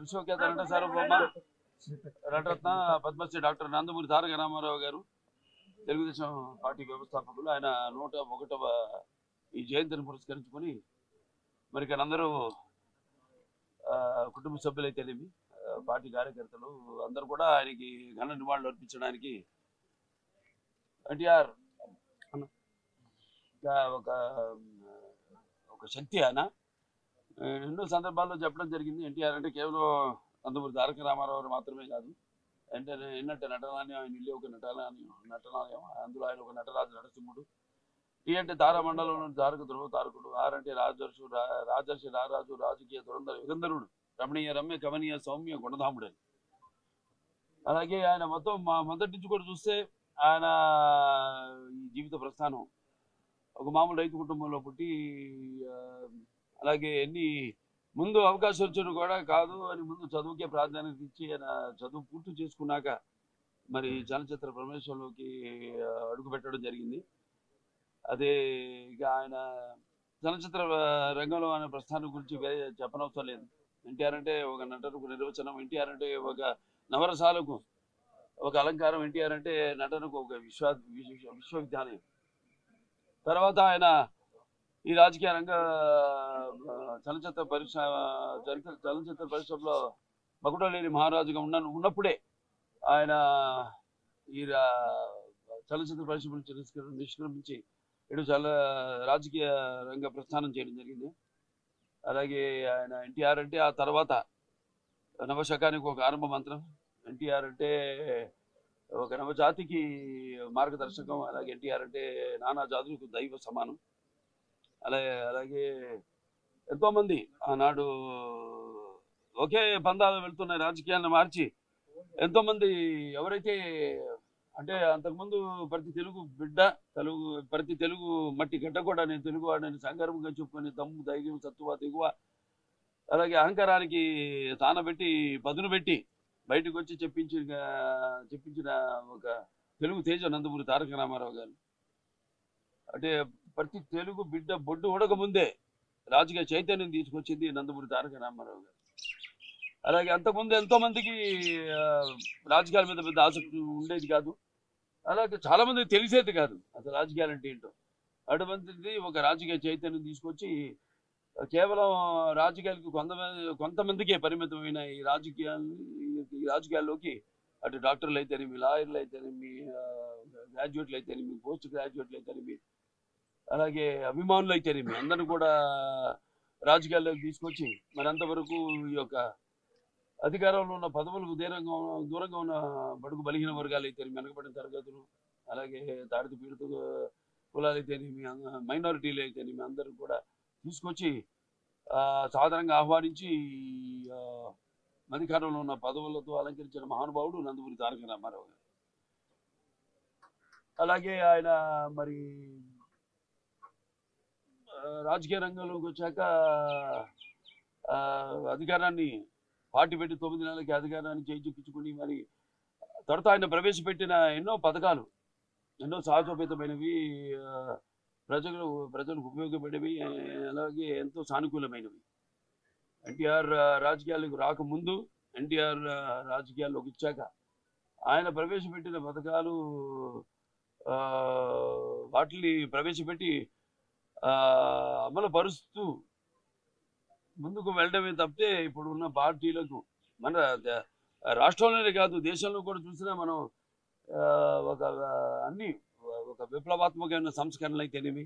విశ్వఖ్యాత నట సార్వభౌమ నటరత్న పద్మశ్రీ డాక్టర్ నందమూరి తారక రామారావు గారు తెలుగుదేశం పార్టీ వ్యవస్థాపకులు. ఆయన 101వ ఈ జయంతిని పురస్కరించుకొని మరి ఇక్కడ అందరూ కుటుంబ సభ్యులైతేనేమి పార్టీ కార్యకర్తలు అందరూ కూడా ఆయనకి ఘన నివాళులు అర్పించడానికి ఎన్టీఆర్ ఒక శక్తి. ఆయన ఎన్నో సందర్భాల్లో చెప్పడం జరిగింది. ఎన్టీఆర్ అంటే కేవలం నందమూరి తారక రామారావు మాత్రమే కాదు, అంటే ఎన్నట్టే నటనాలయం, ఆయన ఇల్లు ఒక నటనాలయం, అందులో ఆయన ఒక నటరాజు నరసింహుడు. టీ అంటే తారామండలంలో తారక ధ్రువ తారకుడు, ఆర్ అంటే రాజర్షి రారాజు, రాజకీయ దురంధర యుగంధరుడు, రమణీయ రమ్య కమనీయ సౌమ్య గుణధాముడు అని. అలాగే ఆయన మొత్తం మొదటి నుంచి కూడా చూస్తే ఆయన ఈ జీవిత ప్రస్థానం ఒక మామూలు రైతు కుటుంబంలో పుట్టి, అలాగే ముందు అవకాశం వచ్చాడు కూడా కాదు అని ముందు చదువుకే ప్రాధాన్యత ఇచ్చి ఆయన చదువు పూర్తి చేసుకున్నాక మరి చలనచిత్ర ప్రవేశంలోకి అడుగు పెట్టడం జరిగింది. అదే ఇక ఆయన చలనచిత్ర రంగంలో ఆయన ప్రస్థానం గురించి చెప్పనవసరం లేదు. ఎన్టీఆర్ అంటే ఒక నటనకు నిర్వచనం, ఎన్టీఆర్ అంటే ఒక నవరసాలకు ఒక అలంకారం, ఎన్టీఆర్ అంటే నటనకు ఒక విశ్వవిద్యాలయం. తర్వాత ఆయన ఈ రాజకీయ రంగ చలనచిత్ర పరిశ్రమలో మకుటలేని మహారాజుగా ఉన్నప్పుడే ఆయన ఈ చలనచిత్ర పరిశ్రమ నిష్క్రమించి ఇటు రాజకీయ రంగ ప్రస్థానం చేయడం జరిగింది. అలాగే ఆయన ఎన్టీఆర్ అంటే ఆ తర్వాత నవశకానికి ఒక ఆరంభ మంత్రం, ఎన్టీఆర్ అంటే ఒక నవజాతికి మార్గదర్శకం, అలాగే ఎన్టీఆర్ అంటే నానా జాతులకు దైవ సమానం. అలాగే ఎంతోమంది ఆనాడు ఒకే పందాలు వెళ్తున్న రాజకీయాలను మార్చి ఎంతోమంది ఎవరైతే అంటే అంతకుముందు ప్రతి తెలుగు మట్టి గడ్డ కూడా నేను తెలుగు వాడిని సంగర్వంగా చెప్పుకొని దమ్ము ధైర్యం సత్తువ తెగువ అలాగే అహంకారానికి తానబెట్టి పదును పెట్టి బయటకు వచ్చి చెప్పించిన ఒక తెలుగు తేజ నందమూరి తారక రామారావు గారు. అంటే ప్రతి తెలుగు బిడ్డ బొడ్డు ఉడక ముందే రాజకీయ చైతన్యం తీసుకొచ్చింది నందమూరి తారక రామారావు గారు. అలాగే అంతకుముందు ఎంతో మందికి రాజకీయాల మీద పెద్ద ఆసక్తి ఉండేది కాదు, అలాగే చాలా మందికి తెలిసేది కాదు అసలు రాజకీయాలు అంటే ఏంటో. అటువంటిది ఒక రాజకీయ చైతన్యం తీసుకొచ్చి కేవలం రాజకీయాలకు కొంతమందికే పరిమితమైన ఈ రాజకీయాల్లోకి అటు డాక్టర్లు అయితేనేమి, లాయర్లు అయితేనేమి, గ్రాడ్యుయేట్లు అయితేనేమి, పోస్ట్ గ్రాడ్యుయేట్లు అయితేనేమి, అలాగే అభిమానులు అయితేనేమి అందరూ కూడా రాజకీయాల్లోకి తీసుకొచ్చి మరి అంతవరకు ఈ యొక్క అధికారంలో ఉన్న పదవులకు దూరంగా ఉన్న బడుగు బలహీన వర్గాలు అయితేనేమి, వెనకబడిన తరగతులు, అలాగే తాడిత పీడిత కులాలు అయితేనేమి, మైనారిటీలు అయితేనేమి అందరూ కూడా తీసుకొచ్చి సాధారణంగా ఆహ్వానించి అధికారంలో ఉన్న పదవులతో అలంకరించిన మహానుభావుడు నందమూరి తారక రామారావు గారు. అలాగే ఆయన మరి రాజకీయ రంగంలోకి వచ్చాక అధికారాన్ని పార్టీ పెట్టి 9 నెలలకి అధికారాన్ని చేజిక్కించుకుని మరి తర్వాత ఆయన ప్రవేశపెట్టిన ఎన్నో పథకాలు ఎన్నో సాహసోపేతమైనవి, ప్రజలకు ఉపయోగపడేవి, అలాగే ఎంతో సానుకూలమైనవి. ఎన్టీఆర్ రాజకీయాలకు రాకముందు, ఎన్టీఆర్ రాజకీయాల్లోకి వచ్చాక ఆయన ప్రవేశపెట్టిన పథకాలు వాటిని ప్రవేశపెట్టి అమలు పరుస్తూ ముందుకు వెళ్ళడమే తప్పితే ఇప్పుడు ఉన్న పార్టీలకు మన రాష్ట్రంలోనే కాదు దేశంలో కూడా చూసినా మనం ఒక విప్లవాత్మకమైన సంస్కరణలు అయితేనేమి,